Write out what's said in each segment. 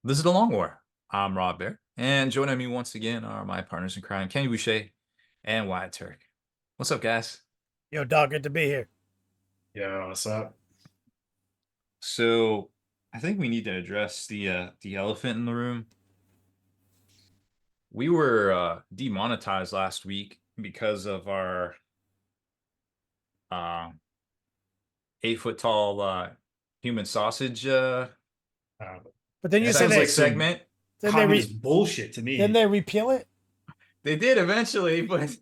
This is the Long War. I'm Rob Baer, and joining me once again are my partners in crime, Kenny Boucher and Wyatt Turk. What's up, guys? Yo, dog, good to be here. Yeah, what's up? So, I think we need to address the elephant in the room. We were demonetized last week because of our uh, 8 foot tall human sausage But then you That say sounds they like some segment. then they communist bullshit to me. then they repeal it. They did eventually, but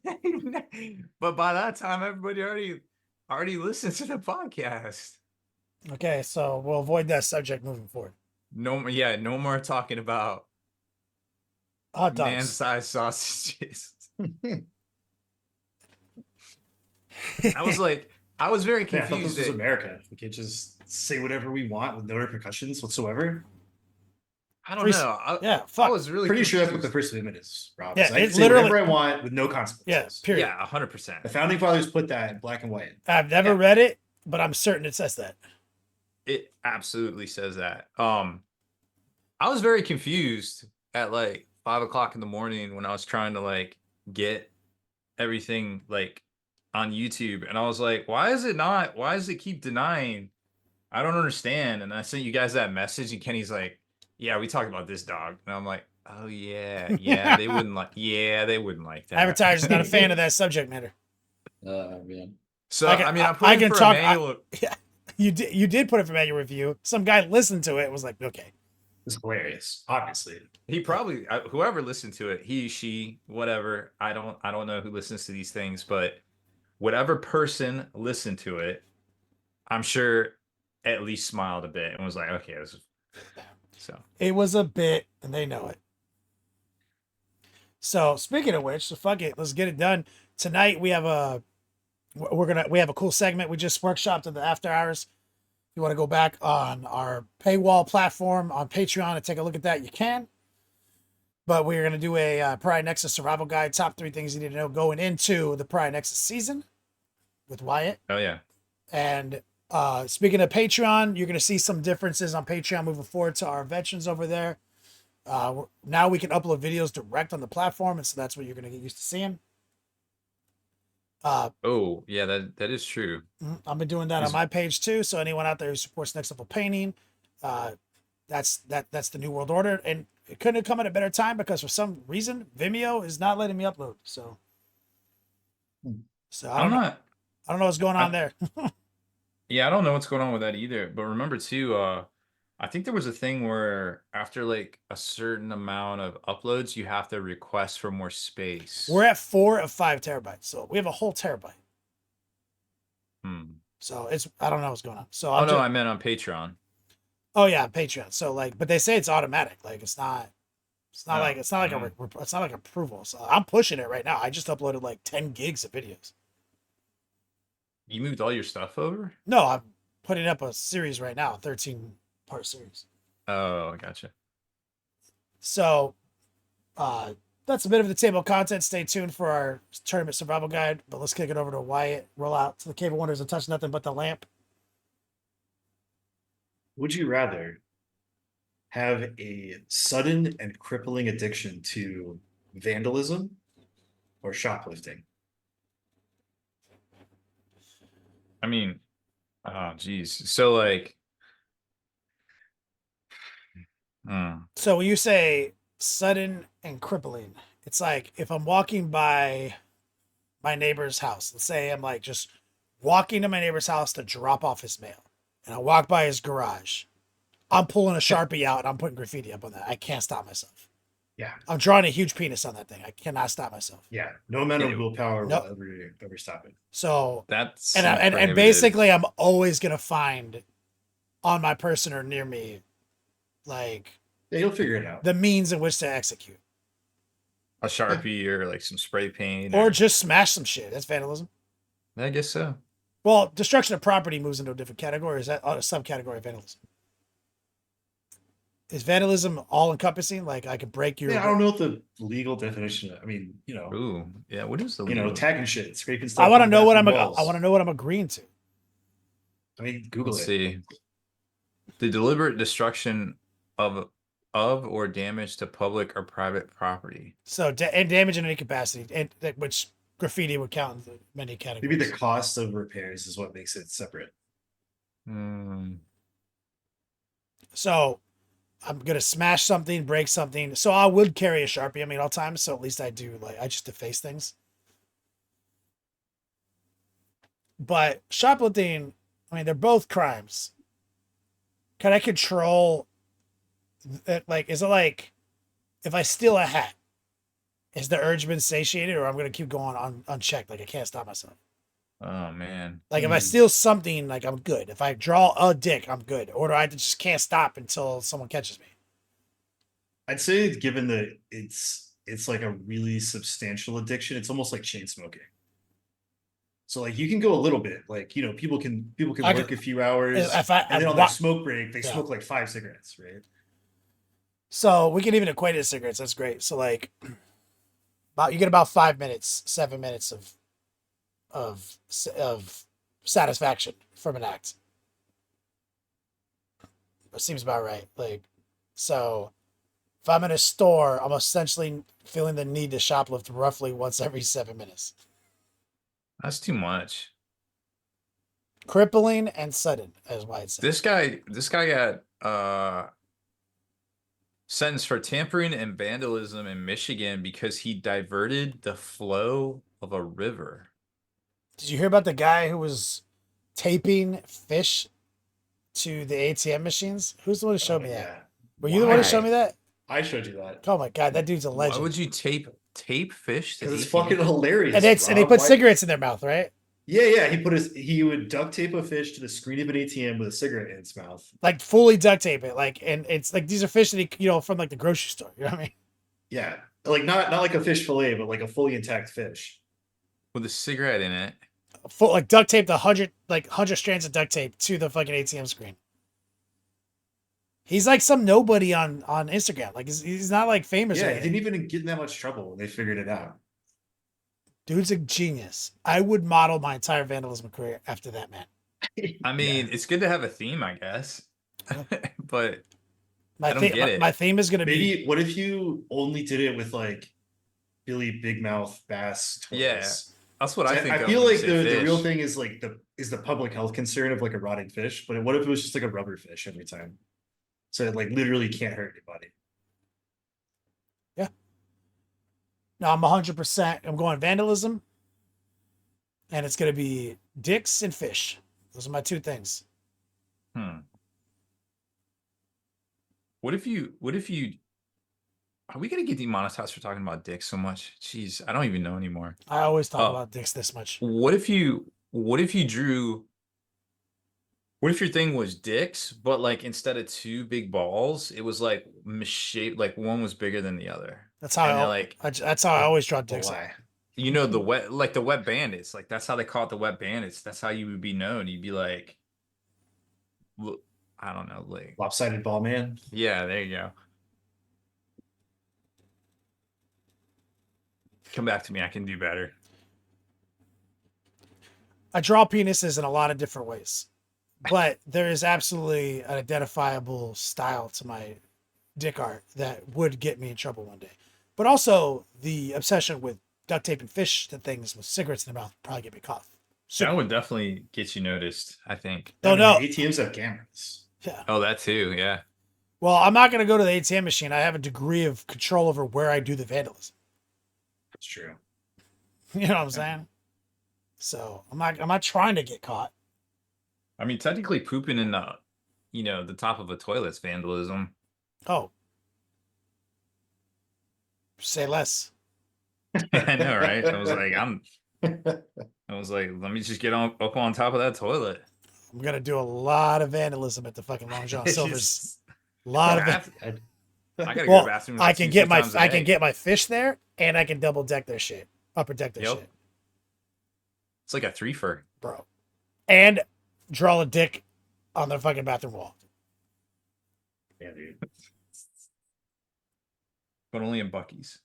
but by that time, everybody already listened to the podcast. Okay, so we'll avoid that subject moving forward. No more talking about Hot dogs. man-sized sausages. I was very Yeah, I thought confused. this was America. We can't just say whatever we want with no repercussions whatsoever. I don't Free- know. yeah, I fuck. was really Pretty sure that's what confused. the First Amendment is, Rob. Yeah, I can it say literally- whatever I want with no Yeah, consequences. period. Yeah, 100%. The founding fathers put that in black and white. I've never read it, but I'm certain it says that. It absolutely says that. I was very confused at like 5 o'clock in the morning when I was trying to like get everything like on YouTube, and I was like, why does it keep denying? I don't understand. And I sent you guys that message, and Kenny's like, yeah, we talked about this dog. And I'm like, oh yeah, they wouldn't like that. Advertiser's not a fan of that subject matter. Man. So I I put I in can for talk- a manual. Yeah, you did put it for manual review. Some guy listened to it and was like, okay. It's hilarious, obviously. He probably whoever listened to it, he, she, whatever. I don't know who listens to these things, but whatever person listened to it, I'm sure at least smiled a bit and was like, okay, this is so. It was a bit, and they know it. So speaking of which, so fuck it, let's get it done. Tonight we have a cool segment we just workshopped in the after hours. If you want to go back on our paywall platform on Patreon and take a look at that, you can. But we're going to do a Pariah Nexus survival guide, top 3 things you need to know going into the Pariah Nexus season with Wyatt. Oh yeah. And speaking of Patreon, you're going to see some differences on Patreon moving forward to our veterans over there. Now we can upload videos direct on the platform, and so that's what you're going to get used to seeing. Oh yeah, that is true. I've been doing that on my page too. So anyone out there who supports Next Level Painting, that's the New World Order, and it couldn't have come at a better time because for some reason Vimeo is not letting me upload. So I don't know what's going on there. Yeah, I don't know what's going on with that either. But remember too, I think there was a thing where after like a certain amount of uploads, you have to request for more space. We're at 4 of 5 terabytes, so we have a whole terabyte. Hmm. So I don't know what's going on. So I meant on Patreon. Oh yeah, Patreon. So like, but they say it's automatic. Like it's not like approval. So I'm pushing it right now. I just uploaded like 10 gigs of videos. You moved all your stuff over? No, I'm putting up a series right now, 13-part series. Oh, I gotcha. So that's a bit of the table content. Stay tuned for our tournament survival guide. But let's kick it over to Wyatt. Roll out to the Cave of Wonders and touch nothing but the lamp. Would you rather have a sudden and crippling addiction to vandalism or shoplifting? I mean, oh geez. So like So when you say sudden and crippling, it's like if I'm walking by my neighbor's house, let's say I'm like just walking to my neighbor's house to drop off his mail, and I walk by his garage, I'm pulling a Sharpie out and I'm putting graffiti up on that. I can't stop myself. Yeah. I'm drawing a huge penis on that thing. I cannot stop myself. Yeah. No amount of Yeah. willpower Nope. will ever stop it. So that's and basically I'm always gonna find on my person or near me like Yeah, you'll figure it out. the means in which to execute. a Sharpie or like some spray paint Or just smash some shit. That's vandalism. I guess so. Well, destruction of property moves into a different category. Is that a subcategory of vandalism? Is vandalism all encompassing? Like I could break your. Yeah, I don't know what the legal definition is. I mean, Ooh, yeah. What is the tagging shit, scraping stuff. I want to on know what bathroom I'm. walls. I want to know what I'm agreeing to. I mean, Google Let's it. see. The deliberate destruction of of or damage to public or private property. So and damage in any capacity, and which graffiti would count in many Maybe categories. the cost of repairs is what makes it separate. Hmm. So I'm gonna smash something, break something. So I would carry a Sharpie. I mean, all times. So at least I do I just deface things. But shoplifting, I mean, they're both crimes. Can I control? Like, is it like if I steal a hat, is the urge been satiated, or I'm gonna keep going unchecked? Like I can't stop myself. Oh man. Like if I steal something, like I'm good. If I draw a dick, I'm good. Or do I just can't stop until someone catches me? I'd say given that it's like a really substantial addiction, it's almost like chain smoking. So like you can go a little bit, like people can work a few hours, and then on their smoke break they smoke like 5 cigarettes, right? So we can even equate it to cigarettes. That's great. So like, you get about 5 minutes, 7 minutes of satisfaction from an act. It seems about right. Like, so if I'm in a store, I'm essentially feeling the need to shoplift roughly once every 7 minutes. That's too much. Crippling and sudden, as White said. This guy got sentenced for tampering and vandalism in Michigan because he diverted the flow of a river. Did you hear about the guy who was taping fish to the ATM machines? Who's the one who showed me that? Were you the one who showed me that? I showed you that. Oh my god, that dude's a legend. Why would you tape fish? Because it's fucking hilarious. And they put cigarettes in their mouth, right? Yeah. He would duct tape a fish to the screen of an ATM with a cigarette in its mouth. Like fully duct tape it. Like, and it's like these are fish that he, from like the grocery store. You know what I mean? Yeah. Like not like a fish fillet, but like a fully intact fish. With a cigarette in it. Full like duct tape, 100 strands of duct tape to the fucking ATM screen. He's like some nobody on Instagram. Like he's not like famous. Yeah, he didn't even get in that much trouble when they figured it out. Dude's a genius. I would model my entire vandalism career after that man. I mean, it's good to have a theme, I guess. But I don't get it. My theme is gonna be. What if you only did it with like Billy Big Mouth Bass toys? Yeah, that's what I think. I feel like the real thing is like the public health concern of like a rotting fish. But what if it was just like a rubber fish every time? So it like literally can't hurt anybody. Yeah. No, I'm 100%. I'm going vandalism, and it's gonna be dicks and fish. Those are my two things. What if you are we gonna get demonetized for talking about dicks so much? Jeez, I don't even know anymore. I always talk about dicks this much. What if you drew? What if your thing was dicks, but like instead of 2 big balls, it was like misshaped, like one was bigger than the other. That's how that's how I always draw dicks. Why? You know the wet bandits, like that's how they call it, the wet bandits. That's how you would be known. You'd be like, I don't know, like lopsided ball man. Yeah, there you go. Come back to me. I can do better. I draw penises in a lot of different ways, but there is absolutely an identifiable style to my dick art that would get me in trouble one day. But also the obsession with duct taping fish to things with cigarettes in their mouth would probably get me caught. That would definitely get you noticed, I think. Oh, no. ATMs have cameras. Yeah. Oh, that too, yeah. Well, I'm not going to go to the ATM machine. I have a degree of control over where I do the vandalism. That's true. You know what I'm saying? So I'm not trying to get caught. I mean, technically pooping in the top of a toilet's vandalism. Oh. Say less. I know, right? I was like, let me just get up on top of that toilet. I'm gonna do a lot of vandalism at the fucking Long John Silver's. A lot of it. I gotta go to the bathroom. I can get my fish there, and I can double deck their shit, upper deck their shit. It's like a 3-fer, bro. And draw a dick on the fucking bathroom wall. Yeah, dude. But only in Buc-ee's.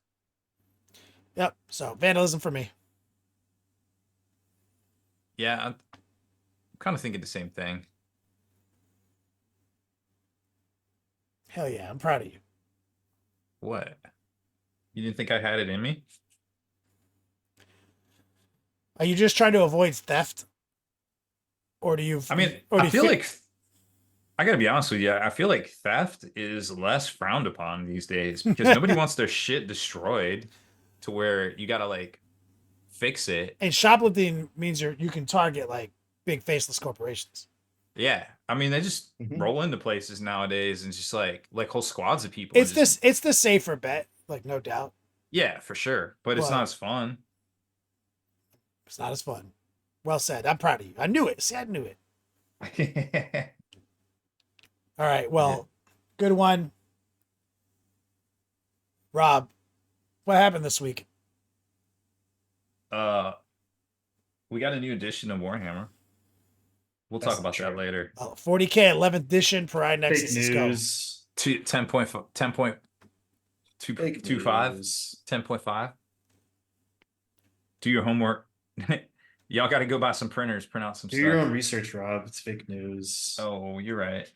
Yep. So vandalism for me. Yeah, I'm kind of thinking the same thing. Hell yeah, I'm proud of you. What? You didn't think I had it in me? Are you just trying to avoid theft, or do you? I mean, Or do I you feel like I gotta be honest with you. I feel like theft is less frowned upon these days because nobody wants their shit destroyed to where you gotta like fix it. and shoplifting means you can target like big faceless corporations. Yeah, I mean they just Mhm. roll into places nowadays and just like whole squads of people and just It's the safer bet, like no doubt, yeah, for sure. But it's not but as fun. it's not as fun. Well said. I'm proud of you. I knew it. See, I knew it. All right. Well, good one, Rob. What happened this week? uh, we got a new edition of Warhammer. We'll That's talk about that later. 40k 11th edition Pariah Nexus. Fake Let's go. news. 10.25. News. 10.5. Do your homework. Y'all got to go buy some printers, print out some Do your stuff. own research, Rob. It's fake news. Oh, you're right.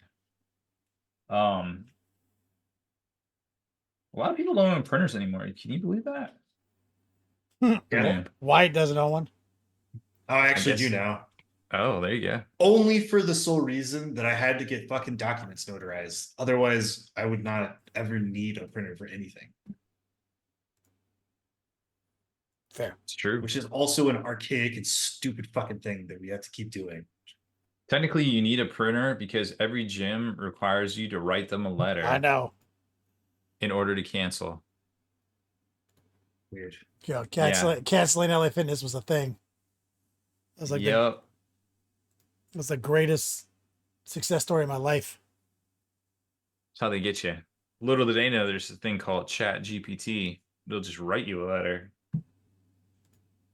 A lot of people don't own printers anymore. Can you believe that? Yeah. White doesn't own one. Oh, I actually guess- do now. Oh, there you go. Only for the sole reason that I had to get fucking documents notarized. Otherwise, I would not ever need a printer for anything. Fair. It's true. Which is also an archaic and stupid fucking thing that we have to keep doing. Technically, you need a printer because every gym requires you to write them a letter I know. in order to cancel. Weird. Yo, canceling LA Fitness was a thing. It was like Yep. it was the greatest success story of my life. That's how they get you. Little did they know there's a thing called Chat GPT. They'll just write you a letter.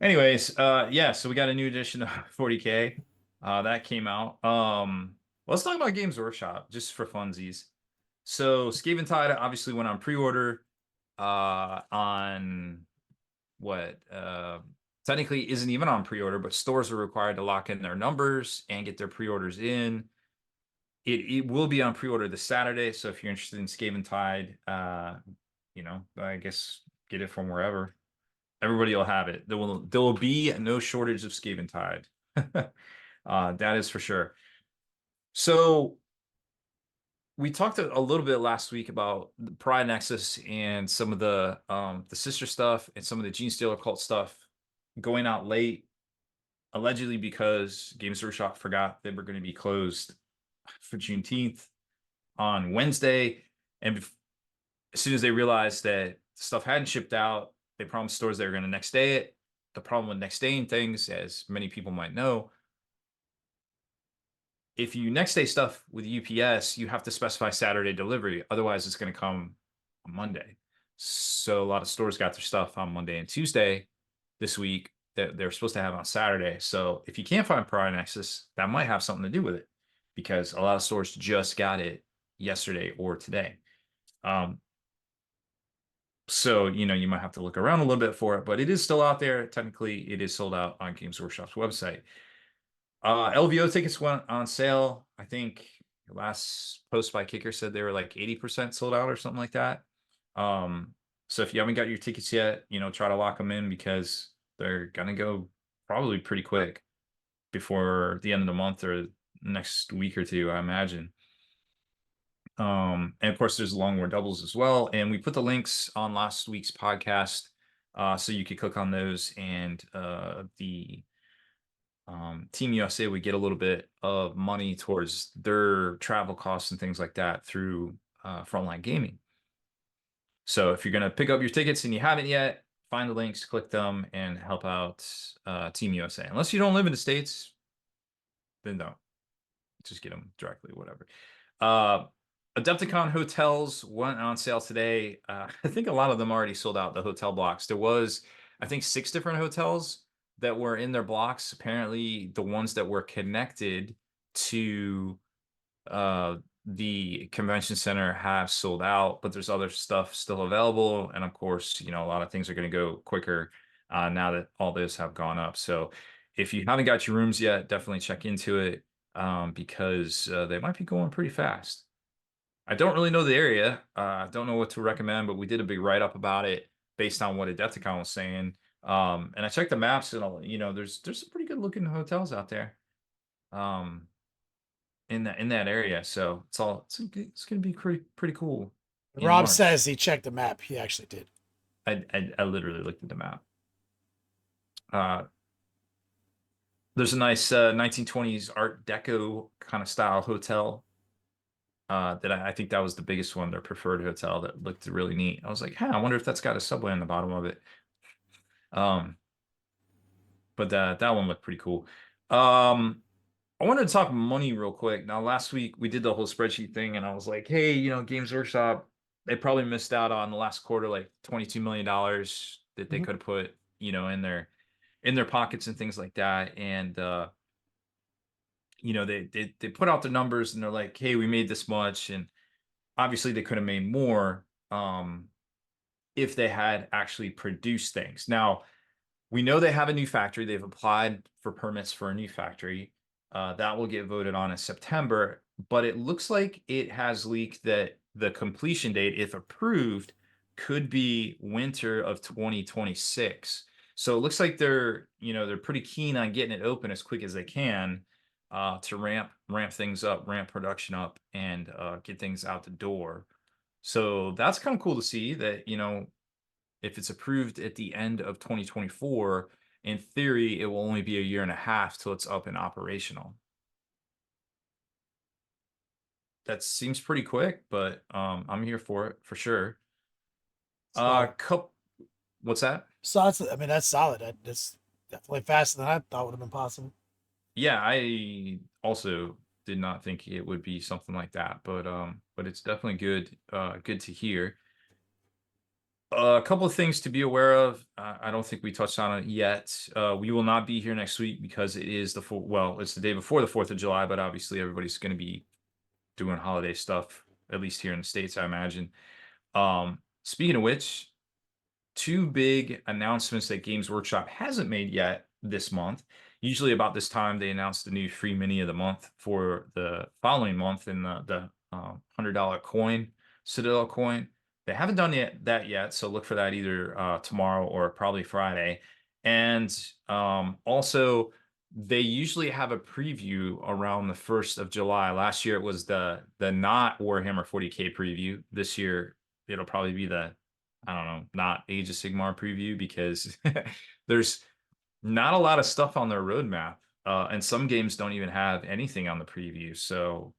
Anyways, yeah, so we got a new edition of 40k. That came out. Let's talk about Games Workshop, just for funsies. So Skaven Tide obviously went on pre-order on what technically isn't even on pre-order, but stores are required to lock in their numbers and get their pre-orders in. It will be on pre-order this Saturday, so if you're interested in Skaven Tide, you know, I guess get it from wherever. Everybody will have it. There will be no shortage of Skaven Tide. That is for sure. So we talked a little bit last week about the Pariah Nexus and some of the sister stuff and some of the Gene Stealer cult stuff going out late, allegedly because Games Workshop forgot they were going to be closed for Juneteenth on Wednesday, and as soon as they realized that stuff hadn't shipped out, they promised stores they were going to next day it. The problem with next daying things, as many people might know, if you next day stuff with UPS, you have to specify Saturday delivery. Otherwise, it's going to come on Monday. So a lot of stores got their stuff on Monday and Tuesday this week that they're supposed to have on Saturday. So if you can't find Pariah Nexus, that might have something to do with it because a lot of stores just got it yesterday or today. So, you know, you might have to look around a little bit for it, but it is still out there. Technically, it is sold out on Games Workshop's website. LVO tickets went on sale. I think last post by Kicker said they were like 80% sold out or something like that. So if you haven't got your tickets yet, you know, try to lock them in because they're gonna go probably pretty quick before the end of the month or next week or two, I imagine. And of course there's long war doubles as well, and we put the links on last week's podcast so you could click on those, and the TeamUSA would get a little bit of money towards their travel costs and things like that through Frontline Gaming. So if you're going to pick up your tickets and you haven't yet, find the links, click them, and help out TeamUSA. Unless you don't live in the States, then don't. Just get them directly, whatever. Adepticon hotels went on sale today. I think a lot of them already sold out, the hotel blocks. There was, I think, 6 different hotels that were in their blocks. Apparently, the ones that were connected to the convention center have sold out, but there's other stuff still available. And of course, you know, a lot of things are going to go quicker now that all those have gone up. So if you haven't got your rooms yet, definitely check into it because they might be going pretty fast. I don't really know the area. I don't know what to recommend, but we did a big write up about it based on what Adepticon was saying. And I checked the maps, and there's some pretty good looking hotels out there. Um, in that area, so it's gonna be pretty cool in Rob March. says he checked the map. He actually did. I literally looked at the map. Uh, there's a nice 1920s Art Deco kind of style hotel. That I think that was the biggest one, their preferred hotel that looked really neat. I was like, huh, I wonder if that's got a subway on the bottom of it. Um, but that one looked pretty cool. Um, I wanted to talk money real quick. Now, last week we did the whole spreadsheet thing, and I was like, hey, Games Workshop, they probably missed out on the last quarter, like $22 million that they Mhm. could have put, in their pockets and things like that. And they put out the numbers and they're like, hey, we made this much, and obviously they could have made more if they had actually produced things. Now, we know they have a new factory. They've applied for permits for a new factory. That will get voted on in September, but it looks like it has leaked that the completion date, if approved, could be winter of 2026. So it looks like they're pretty keen on getting it open as quick as they can, to ramp things up, ramp production up, and get things out the door. So that's kind of cool to see that, if it's approved at the end of 2024, in theory, it will only be a year and a half till it's up and operational. That seems pretty quick, but I'm here for it for sure. So, Cup, what's that? I mean, that's solid. That's definitely faster than I thought would have been possible. Yeah, I also did not think it would be something like that, but it's definitely good to hear. A couple of things to be aware of. I don't think we touched on it yet. We will not be here next week because it is it's the day before the 4th of July, but obviously everybody's going to be doing holiday stuff, at least here in the States, I imagine. Speaking of which, two big announcements that Games Workshop hasn't made yet this month. Usually about this time, they announce the new free mini of the month for the following month in the $100 coin, Citadel coin. They haven't done that yet, so look for that either tomorrow or probably Friday. And also, they usually have a preview around the 1st of July. Last year it was the not Warhammer 40k preview. This year it'll probably be the, I don't know, not Age of Sigmar preview, because there's not a lot of stuff on their roadmap. And some games don't even have anything on the preview. So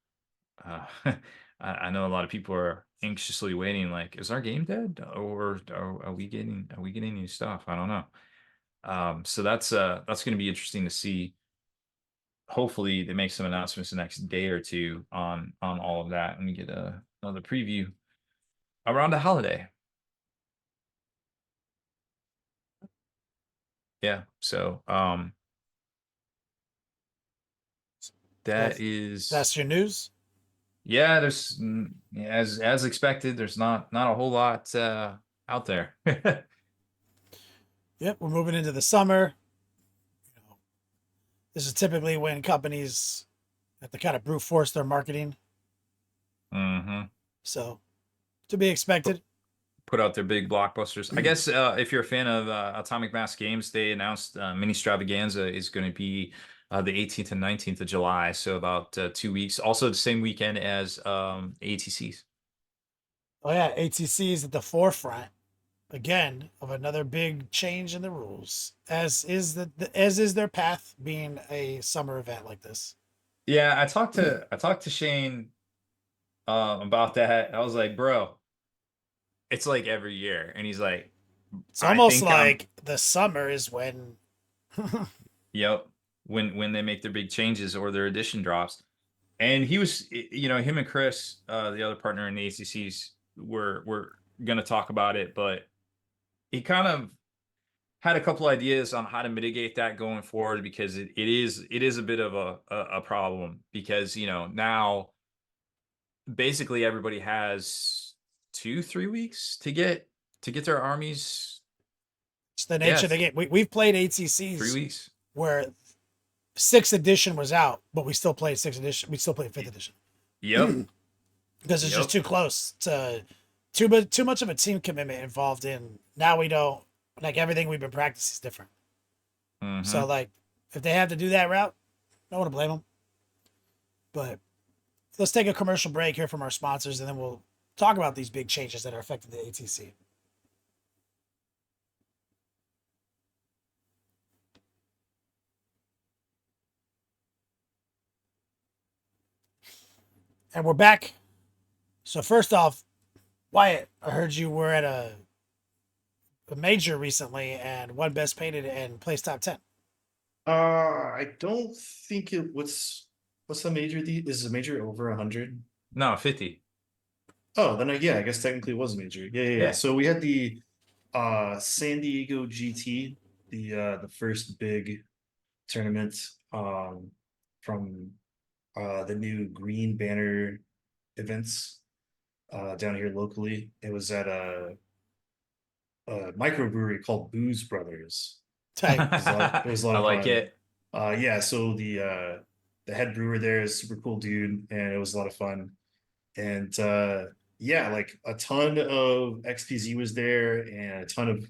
I know a lot of people are anxiously waiting, like, is our game dead? Or are we getting new stuff? I don't know. So that's gonna be interesting to see. Hopefully they make some announcements the next day or two on all of that, and we get another preview around the holiday. Yeah. So So that is, that's your news. yeah, there's as expected, there's not a whole lot out there. Yep, we're moving into the summer. You know, this is typically when companies have to kind of brute force their marketing. hmm So, to be expected. Put out their big blockbusters. I guess if you're a fan of Atomic Mass Games, they announced Mini Stravaganza is going to be the 18th and 19th of July, so about 2 weeks. Also the same weekend as ATCs. Oh yeah, ATC is at the forefront again of another big change in the rules, as is their path being a summer event like this. Yeah, I talked to Shane about that. I was like, bro, it's like every year, and he's like, It's I almost think I'm. like the summer is when Yep. When they make their big changes or their edition drops. And he was, him and Chris, the other partner in the ACCs, were gonna talk about it, but he kind of had a couple ideas on how to mitigate that going forward, because it is a bit of a problem, because now basically everybody has 2-3 weeks to get their armies. it's the Yeah, nature of the game. We've played 3 ACCs weeks. where sixth edition was out, but we still played sixth edition. We still played fifth edition. Yep. because it's just Yep. too close to too much of a team commitment involved in. Now we don't like everything we've been practicing is different. So Mm-hmm. like if they have to do that route, I don't want to blame them. But let's take a commercial break here from our sponsors, and then we'll talk about these big changes that are affecting the ATC. And we're back. So first off, Wyatt, I heard you were at a major recently and won best painted and placed top 10. I don't think what's the major? Is the major over 100? No, 50. Oh, then yeah, I guess technically it was a major. Yeah. Yeah. So we had the San Diego GT, the first big tournament from the new Green Banner events down here locally. It was at a microbrewery called Booze Brothers. Type. It was a lot I of like fun. it. Yeah, so the head brewer there is super cool dude, and it was a lot of fun. And yeah, like a ton of XPZ was there, and a ton of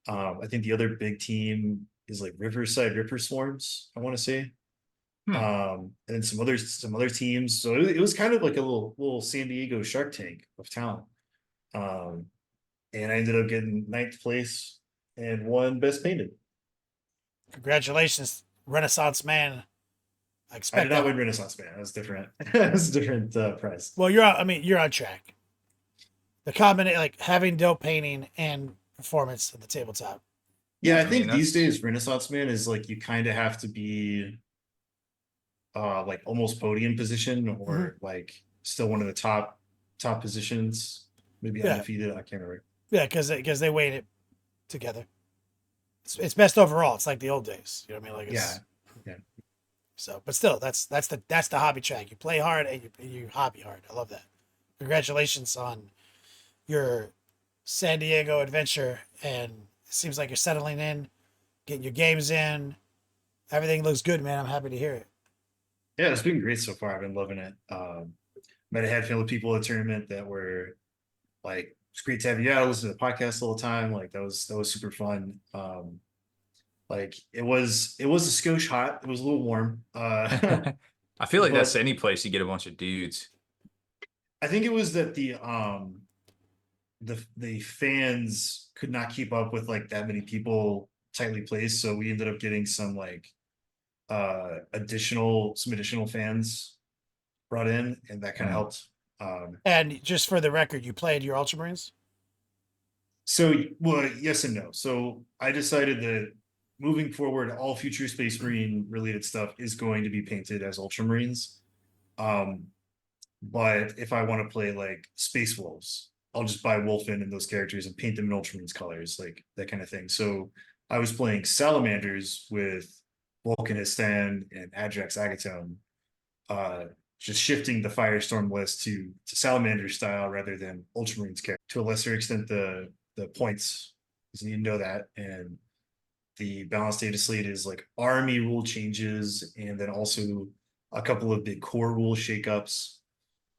I think the other big team is like Riverside Ripper Swarms, I want to say. Hmm. And then some other teams. So it was kind of like a little San Diego Shark Tank of talent. Um, and I ended up getting ninth place and won best painted. Congratulations, Renaissance man. I I did expect not that. win Renaissance Man. That was different. That was a different prize. Well, you're on track. The combination, like having dope painting and performance at the tabletop. Yeah, I I mean, think these that's days Renaissance Man is like you kind of have to be like almost podium position Mm-hmm. or like still one of the top positions, maybe Yeah, undefeated. I can't remember. yeah, because they weighed it together. It's best overall. It's like the old days. You know what I mean? Like Yeah, it's yeah. so, but still, that's the hobby track. You play hard and you hobby hard. I love that. Congratulations on your San Diego adventure, and it seems like you're settling in, getting your games in. Everything looks good, man. I'm happy to hear it. Yeah, it's been great so far. I've been loving it. Met a handful of people at the tournament that were like, it's great to have you out. Listen to the podcast all the time. Like that was super fun. Like it was a skosh hot. It was a little warm. I feel like that's But any place you get a bunch of dudes. I think it was that the fans could not keep up with like that many people tightly placed. So we ended up getting some like some additional fans brought in, and that kind of Mm. helped. And just for the record, you played your Ultramarines. So well, yes and no. So I decided that moving forward, all future Space Marine related stuff is going to be painted as Ultramarines. Um, but if I want to play like Space Wolves, I'll just buy Wolfen and those characters and paint them in Ultramarines colors, like that kind of thing. So I was playing Salamanders with Volcanistan and Ajax Agatone, uh, just shifting the Firestorm list to Salamander style rather than Ultramarines character. To a lesser extent, the points, because you need to know that. And the balanced data slate is like army rule changes, and then also a couple of big core rule shakeups.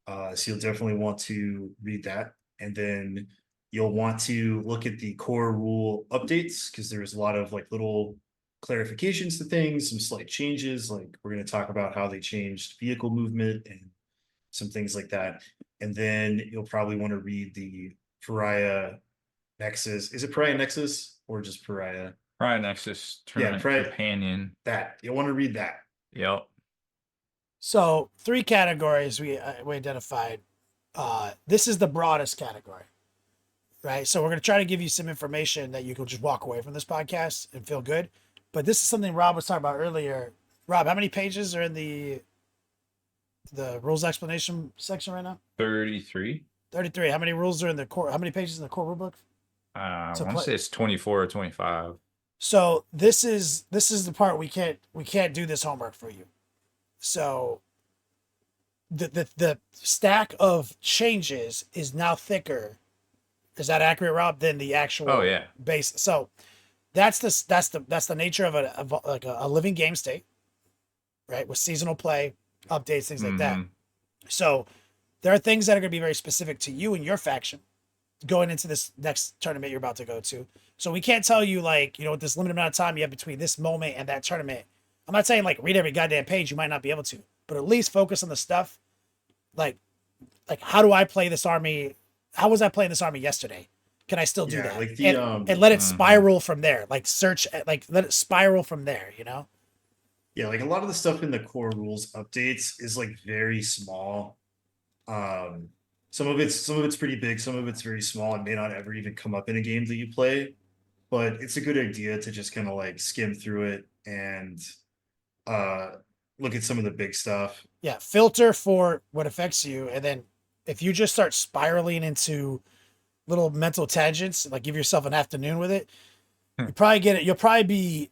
So you'll definitely want to read that. And then you'll want to look at the core rule updates, because there's a lot of like little clarifications to things, some slight changes. Like we're going to talk about how they changed vehicle movement and some things like that. And then you'll probably want to read the Pariah Nexus. Is it Pariah Nexus or just Pariah? Pariah Nexus Yeah, Tournament Pariah. Companion. That you'll want to read that. Yep. So three categories we identified. This is the broadest category, right? So we're going to try to give you some information that you can just walk away from this podcast and feel good. But this is something Rob was talking about earlier. Rob, how many pages are in the rules explanation section right now? 33. 33. How many rules are in the core? How many pages in the core rulebook? I To want to play. say it's 24 or 25. So this is the part we can't do this homework for you. So the stack of changes is now thicker. Is that accurate, Rob? Than the actual Oh yeah. base. So that's the nature of a living game state, right? With seasonal play, updates, things like that. Mm-hmm. So there are things that are going to be very specific to you and your faction going into this next tournament you're about to go to. So we can't tell you like, with this limited amount of time you have between this moment and that tournament. I'm not saying like read every goddamn page. You might not be able to, but at least focus on the stuff like how do I play this army? How was I playing this army yesterday? Can I still do that? Like the and let it spiral from there. Like search, like let it spiral from there. Yeah, like a lot of the stuff in the core rules updates is like very small. Some of it's pretty big, some of it's very small and may not ever even come up in a game that you play. But it's a good idea to just kind of like skim through it and look at some of the big stuff. Yeah, filter for what affects you, and then if you just start spiraling into little mental tangents, like give yourself an afternoon with it, you probably get it. You'll probably be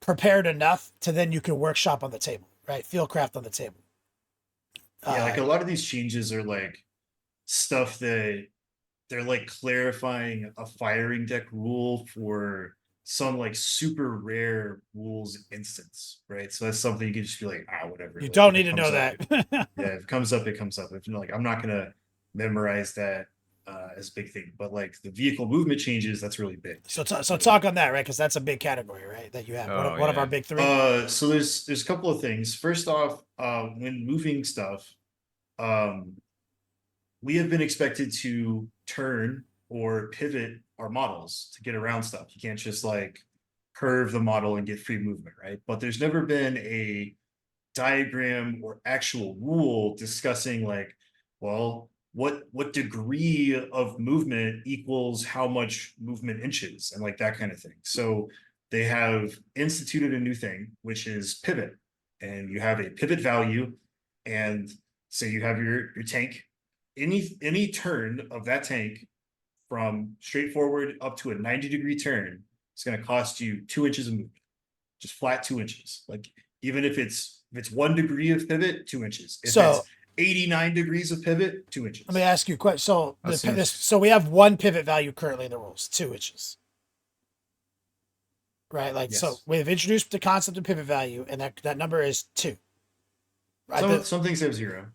prepared enough to then you can workshop on the table, right? Fieldcraft on the table. Yeah, like a lot of these changes are like stuff that they're like clarifying a firing deck rule for some like super rare rules instance, right? So that's something you can just be like, whatever. You like, don't need to know that. Yeah, if it comes up, it comes up. If like I'm not gonna memorize that as a big thing, but like the vehicle movement changes, that's really big. So talk on that, right? Because that's a big category, right? That you have one of our big three. So there's a couple of things. First off, when moving stuff, we have been expected to turn or pivot our models to get around stuff. You can't just like curve the model and get free movement, right? But there's never been a diagram or actual rule discussing like, well, what degree of movement equals how much movement inches and like that kind of thing. So they have instituted a new thing, which is pivot, and you have a pivot value, and say you have your tank. Any turn of that tank from straightforward up to a 90-degree turn, it's going to cost you 2 inches of movement, just flat 2 inches. Like even if it's 1 degree of pivot, 2 inches. If it's 89 degrees of pivot, 2 inches. Let me ask you a question. So we have one pivot value currently in the rules, 2 inches. Right? Like, yes. So we've introduced the concept of pivot value, and that number is 2. Right? Some things have 0.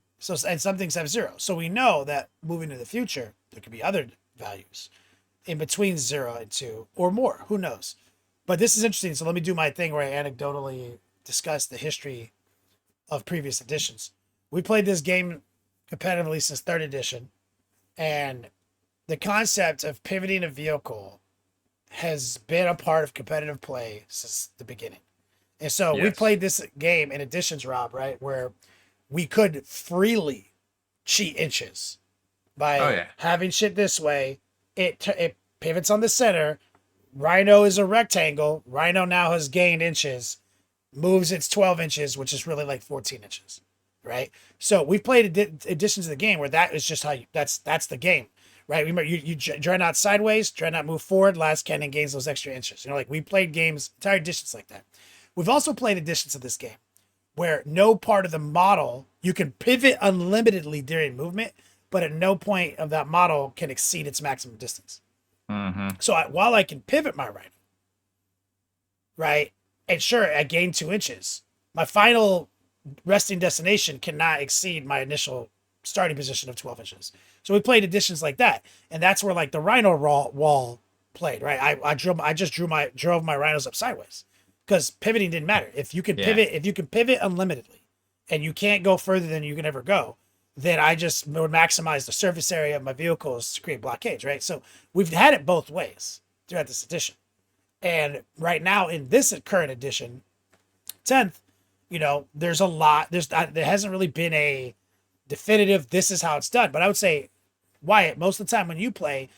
And some things have 0. So we know that moving to the future, there could be other values in between 0 and 2 or more. Who knows? But this is interesting. So let me do my thing where I anecdotally discuss the history of previous editions. We played this game competitively since 3rd edition, and the concept of pivoting a vehicle has been a part of competitive play since the beginning. And so we played this game in editions, Rob, right, where we could freely cheat inches by having shit this way. It pivots on the center. Rhino is a rectangle. Rhino now has gained inches, moves its 12 inches, which is really like 14 inches, right? So we've played editions of the game where that is just how that's the game, right? Remember, you dreadnought sideways, dreadnought move forward, last cannon gains those extra inches. Like we played games, entire editions like that. We've also played editions of this game where no part of the model, you can pivot unlimitedly during movement, but at no point of that model can exceed its maximum distance. Mm-hmm. So while I can pivot my Rhino, right, and sure, I gain 2 inches, my final resting destination cannot exceed my initial starting position of 12 inches. So we played editions like that, and that's where like the Rhino wall played, right? I drove my Rhinos up sideways because pivoting didn't matter. If you can pivot unlimitedly, and you can't go further than you can ever go, then I just would maximize the surface area of my vehicles to create blockades, right? So we've had it both ways throughout this edition. And right now in this current edition, 10th, there's a lot. There hasn't really been a definitive, this is how it's done. But I would say, Wyatt, most of the time when you play,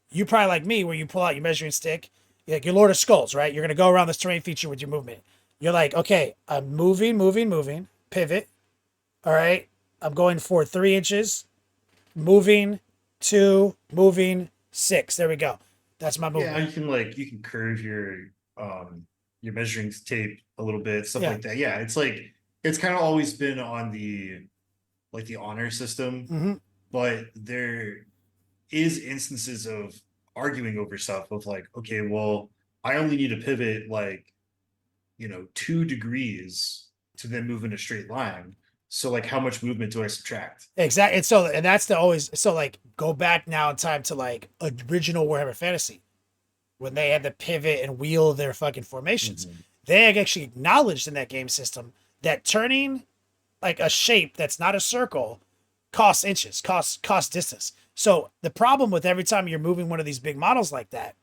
you probably like me, where you pull out your measuring stick, like your Lord of Skulls, right? You're going to go around this terrain feature with your movement. You're like, okay, I'm moving, pivot. All right. I'm going for 3 inches, moving 2, moving 6. There we go. That's my movement. Yeah, you can curve your measuring tape a little bit, stuff like that. Yeah, it's kind of always been on the honor system, but there is instances of arguing over stuff of like, okay, well, I only need to pivot 2 degrees to then move in a straight line. So like, how much movement do I subtract? Exactly. And that's like go back now in time to like original Warhammer Fantasy when they had to pivot and wheel their fucking formations. Mhm. They actually acknowledged in that game system that turning like a shape that's not a circle costs inches, costs distance. So the problem with every time you're moving one of these big models like that,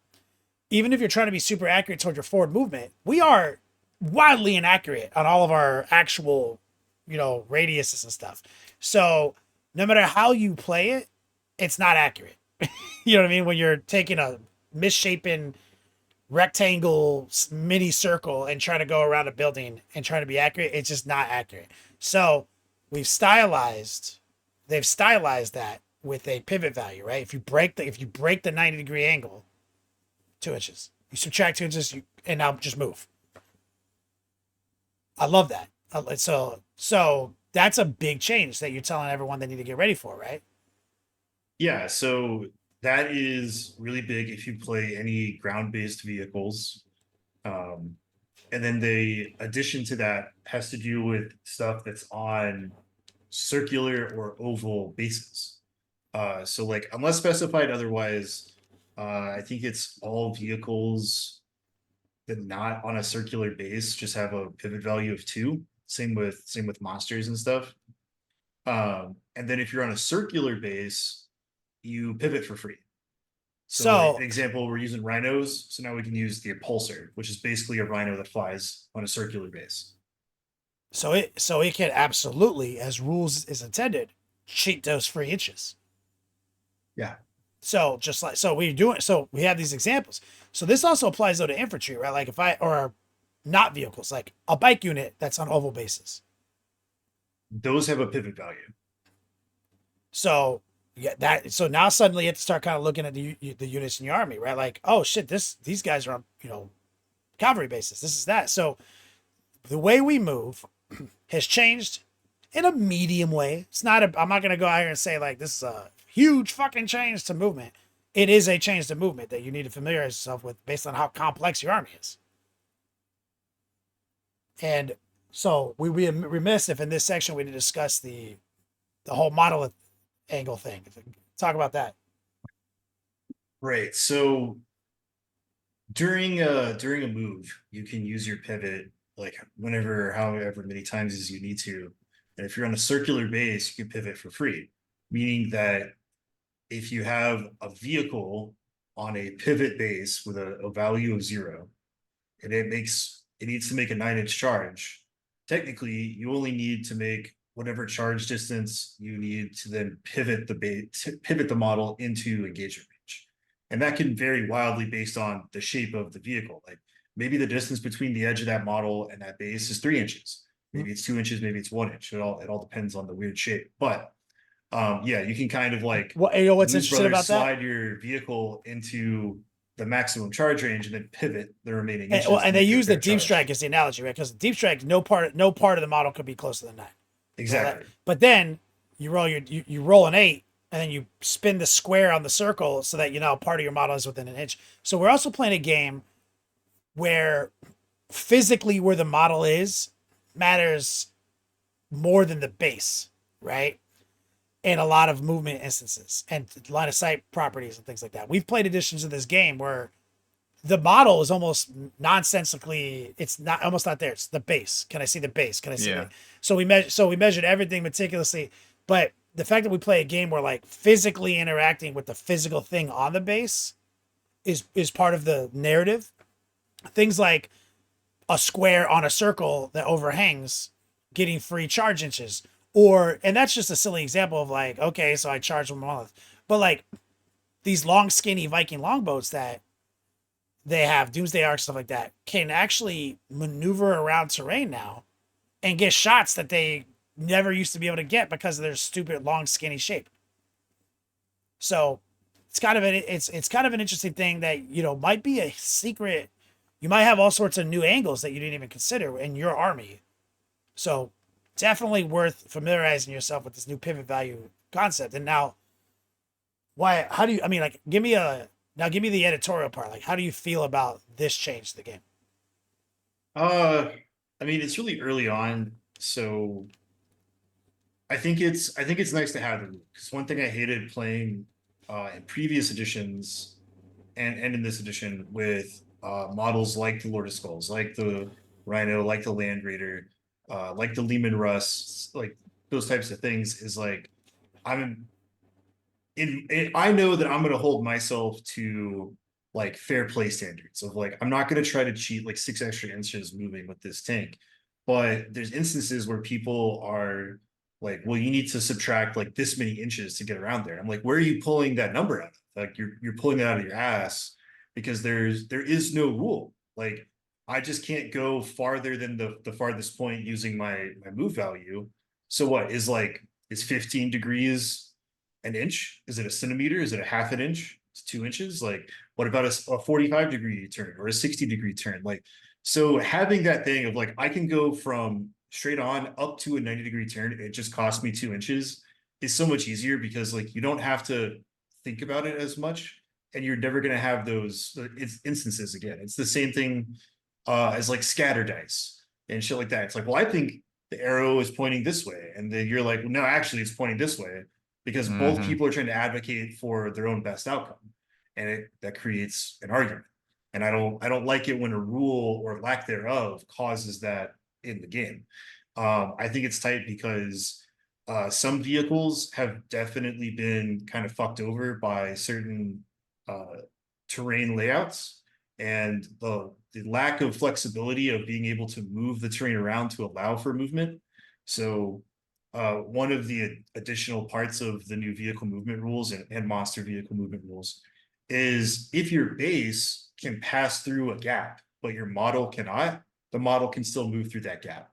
even if you're trying to be super accurate toward your forward movement, we are wildly inaccurate on all of our actual, radiuses and stuff. So no matter how you play it, it's not accurate. You know what I mean? When you're taking a misshapen rectangle mini circle and trying to go around a building and trying to be accurate, it's just not accurate. So they've stylized that with a pivot value, right? If you break the 90-degree angle, 2 inches, you subtract 2 inches, and now just move. I love that. So that's a big change that you're telling everyone they need to get ready for, right? Yeah, so that is really big if you play any ground-based vehicles. And then the addition to that has to do with stuff that's on circular or oval bases. So like, unless specified otherwise, I think it's all vehicles that not on a circular base just have a pivot value of 2. Same with monsters and stuff. And then if you're on a circular base, you pivot for free. So like, an example, we're using rhinos, so now we can use the repulsor, which is basically a rhino that flies on a circular base. So it can absolutely, as rules is intended, cheat those free inches. Yeah. So we have these examples. So this also applies though to infantry, right? Like or not vehicles, like a bike unit that's on oval bases. Those have a pivot value. So so now suddenly you have to start kind of looking at the units in your army, right? Like, oh shit, these guys are on, cavalry bases. This is that. So the way we move has changed in a medium way. I'm not going to go out here and say like this is a huge fucking change to movement. It is a change to movement that you need to familiarize yourself with based on how complex your army is. And so we would be remiss if in this section we did discuss the whole monolith angle thing. Talk about that. Right. So during a move, you can use your pivot like however many times as you need to. And if you're on a circular base, you can pivot for free, meaning that if you have a vehicle on a pivot base with a value of 0, and it needs to make a 9-inch charge, technically you only need to make whatever charge distance you need to then pivot the model into engagement range. And that can vary wildly based on the shape of the vehicle. Like maybe the distance between the edge of that model and that base is 3 inches. Maybe it's 2 inches, maybe it's 1 inch. It all depends on the weird shape. But yeah, you can kind of like what's interesting about slide your vehicle into the maximum charge range and then pivot the remaining inches. And they use the deep strike as the analogy, right? Because deep strike, no part of the model could be closer than that. Exactly. But then you roll an 8, and then you spin the square on the circle so that part of your model is within an inch. So we're also playing a game where physically where the model is matters more than the base, right? In a lot of movement instances and line of sight properties and things like that. We've played editions of this game where the model is almost nonsensically, it's not almost not there. It's the base. Can I see the base? Can I see it? So we measured everything meticulously, but the fact that we play a game where like physically interacting with the physical thing on the base is part of the narrative. Things like a square on a circle that overhangs getting free charge inches, and that's just a silly example of like, okay, so I charge one monolith, but like these long skinny Viking longbows that they have, Doomsday Arc, stuff like that, can actually maneuver around terrain now and get shots that they never used to be able to get because of their stupid long skinny shape. So it's kind of an interesting thing that might be a secret. You might have all sorts of new angles that you didn't even consider in your army. So definitely worth familiarizing yourself with this new pivot value concept. And now, give me the editorial part. Like, how do you feel about this change to the game? I mean, it's really early on, so I think it's nice to have the rule, because one thing I hated playing in previous editions and in this edition with models like the Lord of Skulls, like the Rhino, like the Land Raider, like the Lehman Russ, like those types of things, is like I'm I know that I'm going to hold myself to like fair play standards of like I'm not going to try to cheat like 6 extra inches moving with this tank. But there's instances where people are like, well, you need to subtract like this many inches to get around there. I'm like, where are you pulling that number out of? Like you're pulling it out of your ass, because there is no rule. Like I just can't go farther than the farthest point using my move value. So what is 15 degrees an inch? Is it a centimeter? Is it a half an inch? It's 2 inches. Like, what about a 45-degree turn or a 60-degree turn? Like, so having that thing of like, I can go from straight on up to a 90-degree turn, it just cost me 2 inches, is so much easier, because like you don't have to think about it as much, and you're never going to have those instances again. It's the same thing as like scatter dice and shit like that. It's like, well, I think the arrow is pointing this way, and then you're like, well, no, actually, it's pointing this way, because both Mm-hmm. people are trying to advocate for their own best outcome, and that creates an argument. And I don't like it when a rule or lack thereof causes that in the game. I think it's tight because some vehicles have definitely been kind of fucked over by certain uh, terrain layouts, and the lack of flexibility of being able to move the terrain around to allow for movement. So one of the additional parts of the new vehicle movement rules and monster vehicle movement rules is if your base can pass through a gap, but your model cannot, the model can still move through that gap.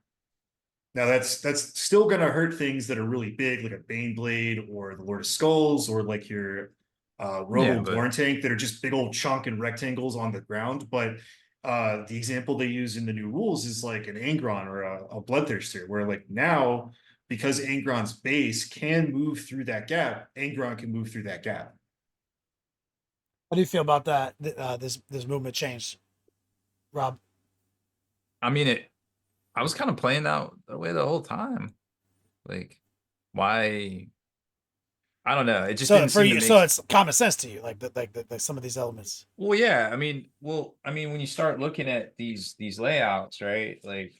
Now that's still gonna hurt things that are really big, like a Baneblade or the Lord of Skulls, or like your Yeah, Robo but Gorn tank that are just big old chunk and rectangles on the ground. But the example they use in the new rules is like an Angron or a Bloodthirster, where like now, because Angron's base can move through that gap, Angron can move through that gap. What do you feel about that? This movement change, Rob? I mean it. I was kind of playing out that way the whole time. Like, why? I don't know. It just So didn't for seem to you, make. so it's common sense to you, like some of these elements. Well, yeah. I mean, when you start looking at these layouts, right? Like,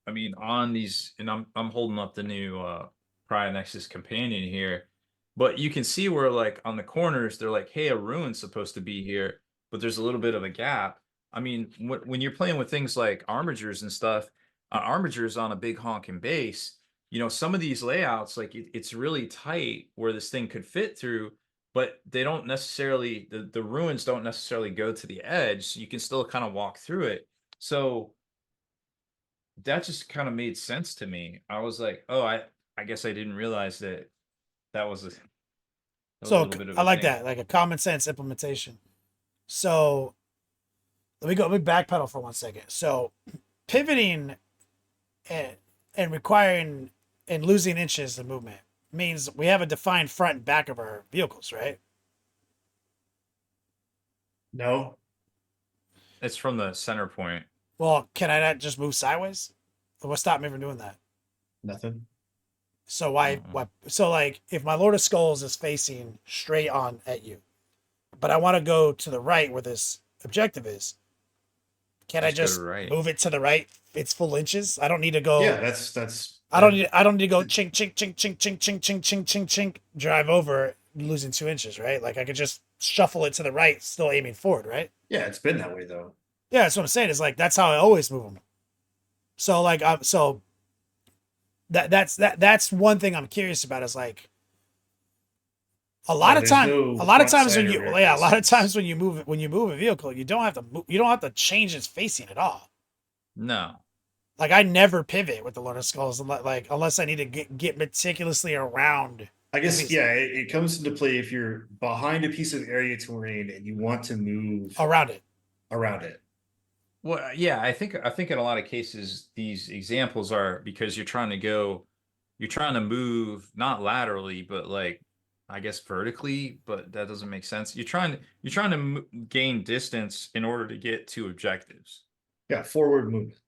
I mean, on these, and I'm holding up the new Pariah Nexus companion here, but you can see where like on the corners they're like, hey, a ruin's supposed to be here, but there's a little bit of a gap. I mean, when you're playing with things like armatures and stuff, armatures on a big honking base, you know, some of these layouts, like it's really tight where this thing could fit through, but they don't necessarily the ruins don't necessarily go to the edge, so you can still kind of walk through it. So that just kind of made sense to me. I was like, oh, I guess I didn't realize that that was a So little bit of I a like thing. that, like a common sense implementation. So let me backpedal for 1 second. So pivoting and, and requiring and losing inches of movement means we have a defined front and back of our vehicles, right? No, It's from the center point. Well, can I not just move sideways? What stopped me from doing that? nothing. So why Uh-uh. why so like if my Lord of Skulls is facing straight on at you, but I want to go to the right where this objective is, can I Just go to just right. move it to the right? It's full inches. I don't need to Yeah, go. that's I don't need to go chink chink chink chink chink chink chink chink chink chink drive over losing 2 inches, right? Like I could just shuffle it to the right, still aiming forward, right? yeah, it's been that way though. Yeah, that's what I'm saying. Is like that's how I always move them. So like so that's one thing I'm curious about is like Yeah, there's no a lot of front, times when side, or you rear yeah a lot of times facings. when you move a vehicle you don't have to you don't have to change its facing at all. No. Like I never pivot with the Lord of Skulls like unless I need to get meticulously around I the guess, piece yeah, it comes into play if you're behind a piece of area terrain and you want to move around it. around it. Well, yeah, I think in a lot of cases these examples are because you're trying to move not laterally, but like I guess vertically, but that doesn't make sense. You're trying to gain distance in order to get to objectives. Yeah, forward movement.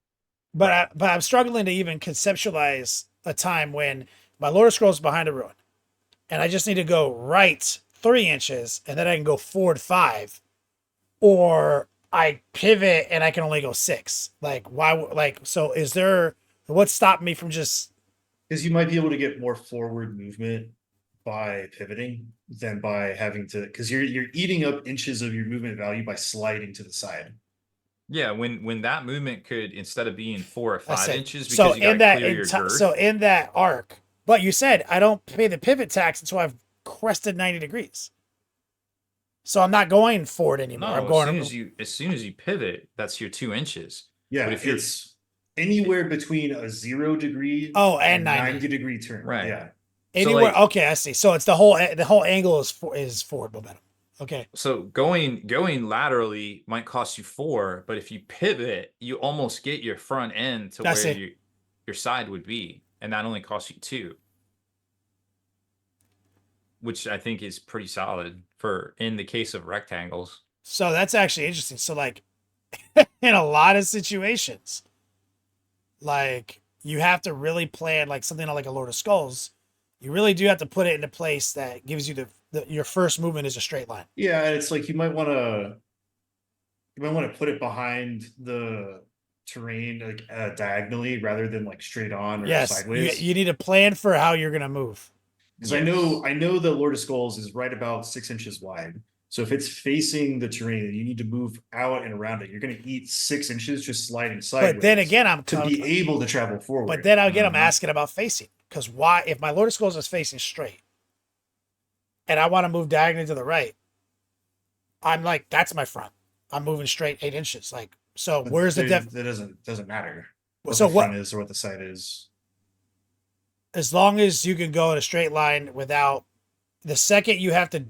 But Right. I'm struggling to even conceptualize a time when my Lord of Scrolls is behind a ruin, and I just need to go right 3 inches, and then I can go forward 5, or I pivot and I can only go 6. Like, why? Like, so is there what's stopping me from just? Because you might be able to get more forward movement by pivoting than by having to, because you're eating up inches of your movement value by sliding to the side. Yeah, when that movement could, instead of being 4 or I 5 say inches, so because you got in to that clear your girth. so in that arc. But you said I don't pay the pivot tax until I've crested 90 degrees. So I'm not going forward anymore. No, I'm going as soon as you pivot, that's your 2 inches. Yeah, But if you're it's anywhere between a 0 degree and 90 degree turn. Right. Yeah. anywhere. like- Okay, I see. So it's the whole angle is forward momentum. Okay. So going laterally might cost you 4, but if you pivot, you almost get your front end to where your side would be, and that only costs you 2, which I think is pretty solid for in the case of rectangles. So that's actually interesting. So like in a lot of situations, like you have to really plan like something like a Lord of Skulls. You really do have to put it into place that gives you your first movement is a straight line. Yeah, and it's like you might want to put it behind the terrain like diagonally rather than like straight on or sideways. You need a plan for how you're gonna move. Because I know the Lord of Skulls is right about 6 inches wide. So if it's facing the terrain and you need to move out and around it, you're going to eat 6 inches just sliding sideways. But then again, I'm to be able to travel forward. But then again, I'm asking about facing, because why? If my Lord of Skulls is facing straight, and I want to move diagonally to the right, I'm like, that's my front. I'm moving straight 8 inches. Like, so But where's the depth? That doesn't matter. What So the front is or what the side is. As long as you can go in a straight line without the second you have to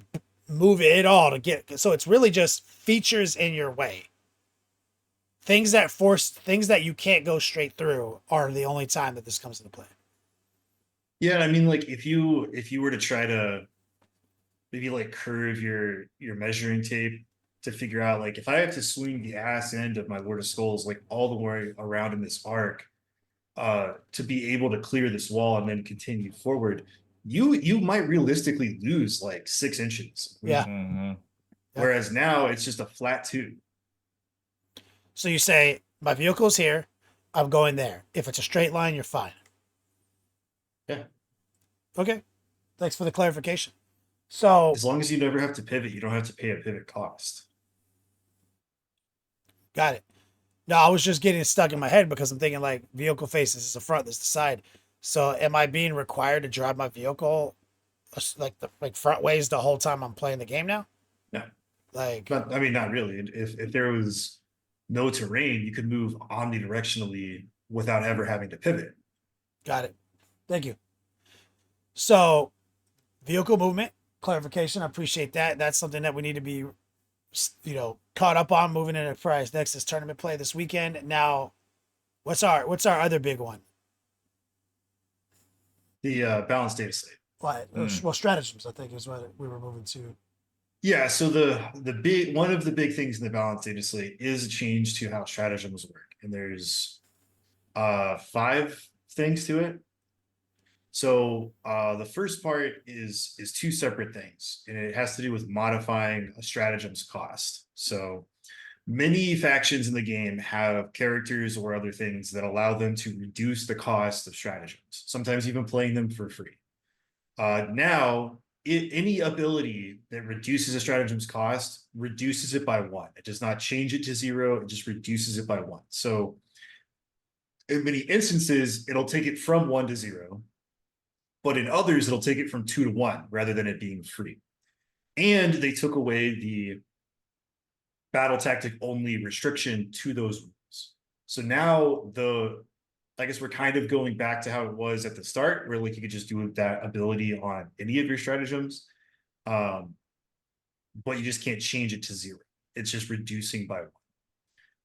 move it at all to get, so it's really just features in your way. Things that you can't go straight through are the only time that this comes into play. Yeah, I mean, like if you were to try to maybe like curve your measuring tape to figure out like if I have to swing the ass end of my Lord of Skulls like all the way around in this arc to be able to clear this wall and then continue forward, you might realistically lose like 6 inches. Yeah. Mm-hmm. Whereas now it's just a flat 2. So you say, my vehicle's here, I'm going there. If it's a straight line, you're fine. Yeah. Okay. Thanks for the clarification. So as long as you never have to pivot, you don't have to pay a pivot cost. Got it. No, I was just getting stuck in my head because I'm thinking like vehicle faces is the front, this is the side. So am I being required to drive my vehicle like front ways the whole time I'm playing the game now? No. Like, Not really. If there was no terrain, you could move omnidirectionally without ever having to pivot. Got it. Thank you. So vehicle movement clarification. I appreciate that. That's something that we need to be, caught up on moving into Pariah Nexus tournament play this weekend. Now, what's our other big one? The balanced data slate. Well, stratagems, I think, is what we were moving to. Yeah, so one of the big things in the balanced data slate is a change to how stratagems work. And there's 5 things to it. So the first part is 2 separate things, and it has to do with modifying a stratagem's cost. So many factions in the game have characters or other things that allow them to reduce the cost of stratagems, sometimes even playing them for free. Now, any ability that reduces a stratagem's cost reduces it by 1. It does not change it to 0, it just reduces it by 1. So in many instances, it'll take it from 1 to 0. But in others, it'll take it from 2 to 1 rather than it being free. And they took away the battle tactic only restriction to those rules. So now I guess we're kind of going back to how it was at the start, where like you could just do that ability on any of your stratagems. But you just can't change it to 0. It's just reducing by 1.